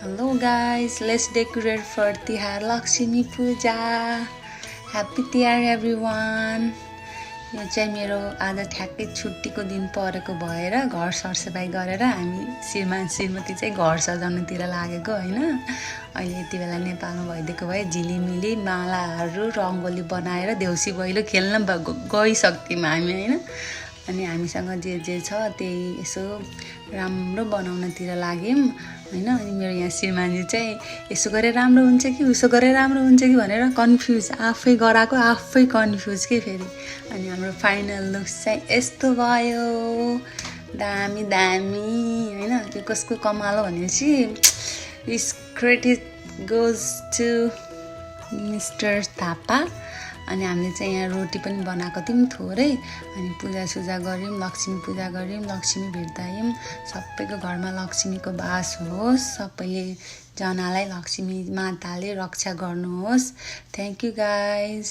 Hello guys, let's decorate for Tihar Lakshmi Puja. Happy Tihar everyone. यो चाहिँ मेरो आज ठ्याक्कै छुट्टीको दिन परेको भएर घर सरसफाइ गरेर हामी श्रीमती चाहिँ घर सजाउनुतिर लागेको हैन। अहिले यति बेला नेपालमा भइदिएको भए झिलिमिली मालाहरू रङ्गोली बनाएर देउसी भैलो खेल्न गइसक्थ्यौँ हामी हैन। अनि हामीसँग जे छ त्यही यसो राम्रो बनाउनतिर लाग्यौँ हैन। अनि मेरो यहाँ श्रीमानजी चाहिँ यसो गरे राम्रो हुन्छ कि उसो गरे राम्रो हुन्छ कि भनेर कन्फ्युज आफै गराको आफै कन्फ्युज के फेरि। अनि हाम्रो फाइनल लुक्स चाहिँ यस्तो भयो, दामी दामी हैन। त्यो कसको कमाल हो भनेपछि credit goes to mister Thapa. अनि हामीले चाहिँ यहाँ रोटी पनि बनाएको थियौँ थोरै। अनि पूजासुजा गऱ्यौँ, लक्ष्मी पूजा गऱ्यौँ, लक्ष्मी भेट्दायौँ। सबैको घरमा लक्ष्मीको बास होस्, सबैले जनालाई लक्ष्मी माताले रक्षा गर्नुहोस्। Thank you guys.